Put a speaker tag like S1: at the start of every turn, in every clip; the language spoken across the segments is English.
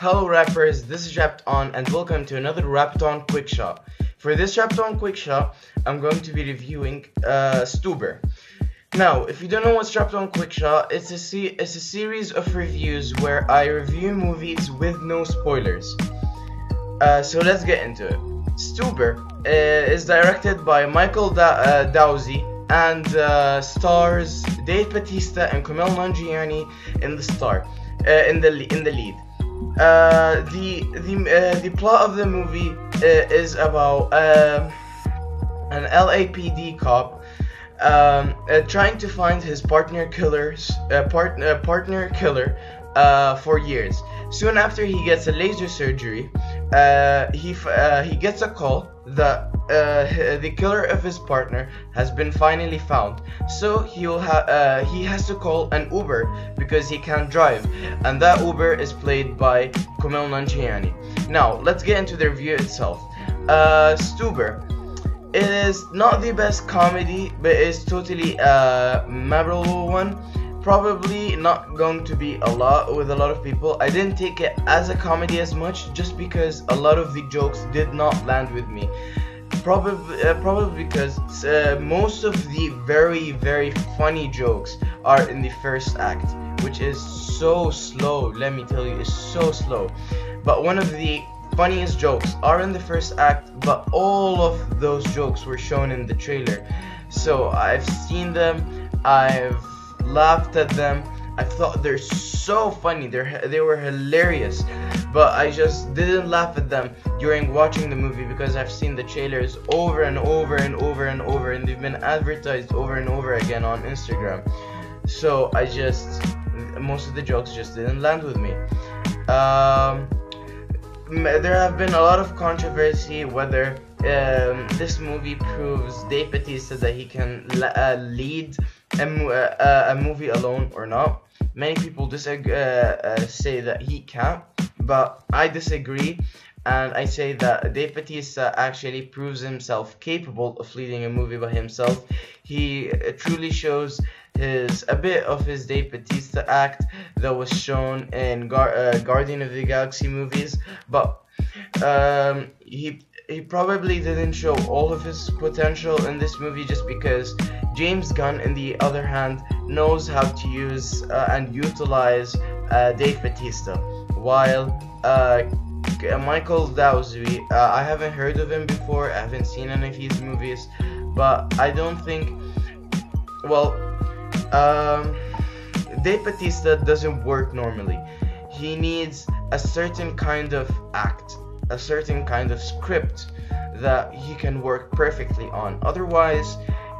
S1: Hello rappers, this is Rapped On and welcome to another Rapped On Quick Shot. For this Rapped On Quick Shot, I'm going to be reviewing Stuber. Now, if you don't know what's Rapped On Quick Shot, it's a series of reviews where I review movies with no spoilers. So let's get into it. Stuber is directed by Michael Dowsey and stars Dave Bautista and Kumail Nanjiani in the lead. The plot of the movie is about an LAPD cop trying to find his partner killer for years. Soon after he gets a laser surgery, he gets a call that the killer of his partner has been finally found. So he has to call an Uber because he can't drive, and that Uber is played by Kumail Nanjiani. Now let's get into the review itself. Stuber. It is not the best comedy, but it's totally a memorable one. Probably not going to be with a lot of people. I didn't take it as a comedy as much, just because a lot of the jokes did not land with me. Probably because most of the very, very funny jokes are in the first act, which is so slow. Let me tell you, it's so slow. But one of the funniest jokes are in the first act, but all of those jokes were shown in the trailer. So I've seen them, I've laughed at them, I thought they're so funny, they were hilarious, but I just didn't laugh at them during watching the movie because I've seen the trailers over and over and over and over, and they've been advertised over and over again on Instagram. So most of the jokes just didn't land with me. There have been a lot of controversy whether this movie proves Dave Bautista that he can lead a movie alone or not. Many people say that he can't, but I disagree, and I say that Dave Bautista actually proves himself capable of leading a movie by himself. He truly shows a bit of his Dave Bautista act that was shown in Guardian of the Galaxy movies, but he probably didn't show all of his potential in this movie, just because James Gunn, on the other hand, knows how to use and utilize Dave Bautista, while Michael Dowsey, I haven't heard of him before, I haven't seen any of his movies, but I don't think, Dave Bautista doesn't work normally. He needs a certain kind of act, a certain kind of script that he can work perfectly on. Otherwise,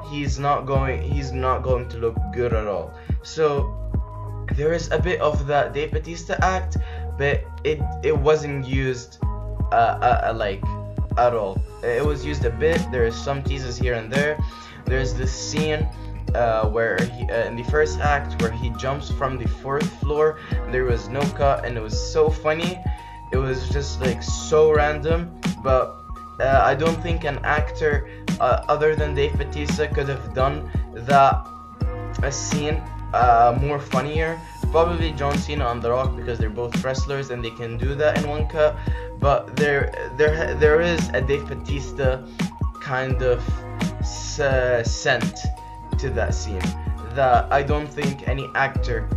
S1: he's not going to look good at all. So there is a bit of that Dave Bautista act, but it wasn't used like at all. It was used a bit. There is some teases here and there. There's this scene where in the first act where he jumps from the 4th floor. There was no cut, and it was so funny. It was just like so random, but I don't think an actor other than Dave Bautista could have done that scene more funnier. Probably John Cena and The Rock, because they're both wrestlers and they can do that in one cut. But there is a Dave Bautista kind of scent to that scene that I don't think any actor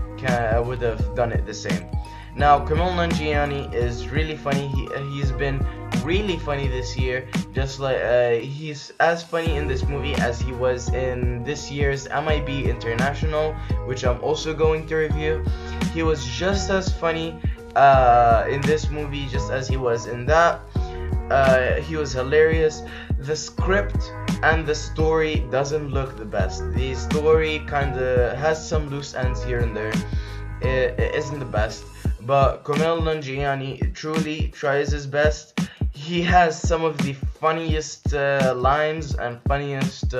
S1: would have done it the same. Now, Kumail Nanjiani is really funny. He's been really funny this year. Just like he's as funny in this movie as he was in this year's MIB International, which I'm also going to review. He was just as funny in this movie just as he was in that. He was hilarious. The script and the story doesn't look the best. The story kinda has some loose ends here and there. It isn't the best, but Kumail Nanjiani truly tries his best. He has some of the funniest lines and funniest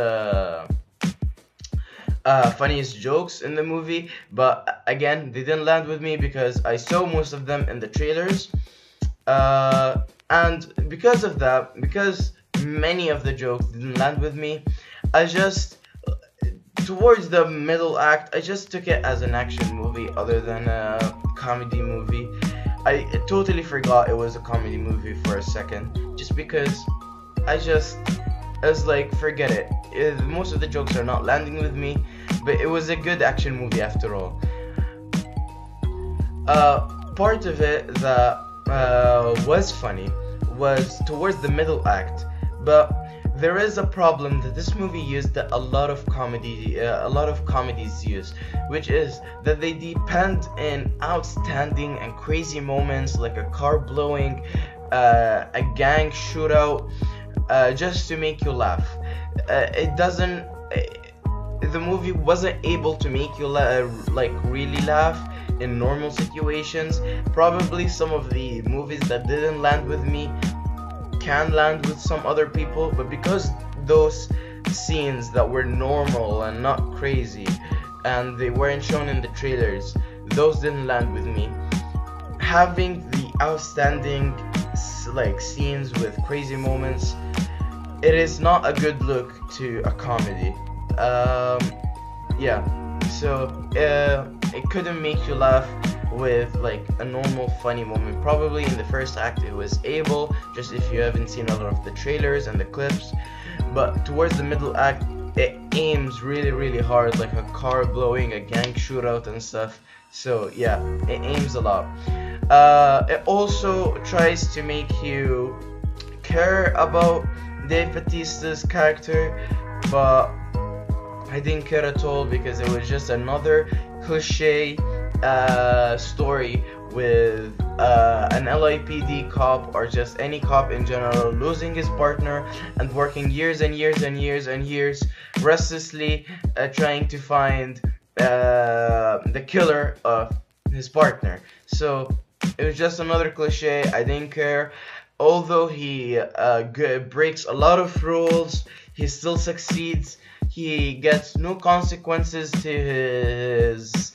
S1: jokes in the movie, but again, they didn't land with me because I saw most of them in the trailers, and because of that, because many of the jokes didn't land with me, towards the middle act, I just took it as an action movie other than a comedy movie. I totally forgot it was a comedy movie for a second, just because I was like, forget it. Most of the jokes are not landing with me, but it was a good action movie after all. Part of it that was funny was towards the middle act, but there is a problem that this movie used that a lot of comedies use, which is that they depend in outstanding and crazy moments like a car blowing, a gang shootout, just to make you laugh. It doesn't. The movie wasn't able to make you like really laugh in normal situations. Probably some of the movies that didn't land with me can land with some other people, but because those scenes that were normal and not crazy and they weren't shown in the trailers, those didn't land with me. Having the outstanding like scenes with crazy moments, it is not a good look to a comedy. Yeah, so it couldn't make you laugh with like a normal funny moment. Probably in the first act it was able, just if you haven't seen a lot of the trailers and the clips, but towards the middle act it aims really hard, like a car blowing, a gang shootout and stuff. So yeah, it aims a lot. It also tries to make you care about Dave Bautista's character, but I didn't care at all, because it was just another cliche story with an LAPD cop, or just any cop in general, losing his partner and working years and years restlessly trying to find the killer of his partner. So it was just another cliche. I didn't care. Although he breaks a lot of rules, he still succeeds. He gets no consequences to his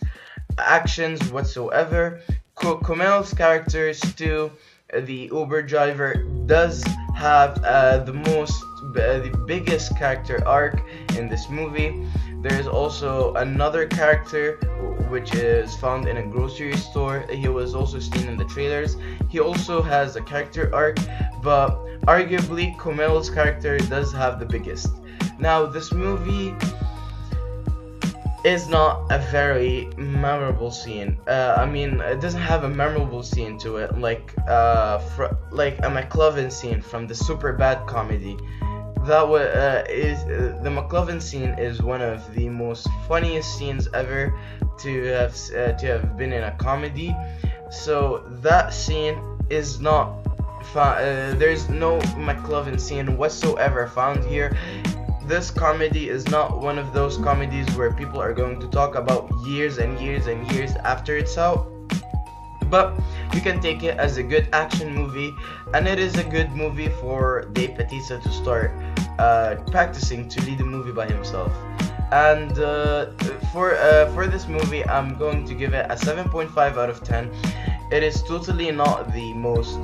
S1: actions whatsoever. Kumail's character, Stu, the Uber driver, does have the biggest character arc in this movie. There is also another character which is found in a grocery store. He was also seen in the trailers. He also has a character arc, but arguably Kumail's character does have the biggest. Now, this movie is not a very memorable scene. I mean, it doesn't have a memorable scene to it, like like a McLovin scene from the Superbad comedy. That is the McLovin scene is one of the most funniest scenes ever to have been in a comedy. So that scene is not there's no McLovin scene whatsoever found here. This comedy is not one of those comedies where people are going to talk about years and years after it's out. But you can take it as a good action movie, and it is a good movie for Dave Bautista to start practicing to lead a movie by himself. And for this movie, I'm going to give it a 7.5 out of 10. It is totally not the most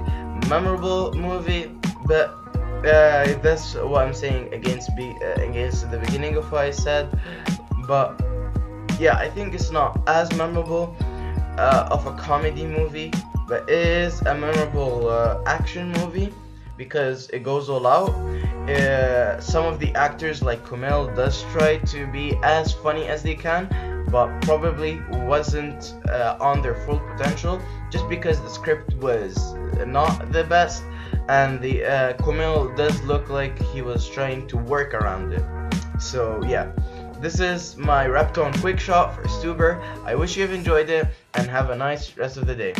S1: memorable movie, but that's what I'm saying against the beginning of what I said. But yeah, I think it's not as memorable of a comedy movie, but it is a memorable action movie because it goes all out. Some of the actors like Kumail does try to be as funny as they can, but probably wasn't on their full potential, just because the script was not the best, and the Kumail does look like he was trying to work around it. So yeah, this is my Reptone quick shot for Stuber. I wish you have enjoyed it, and have a nice rest of the day.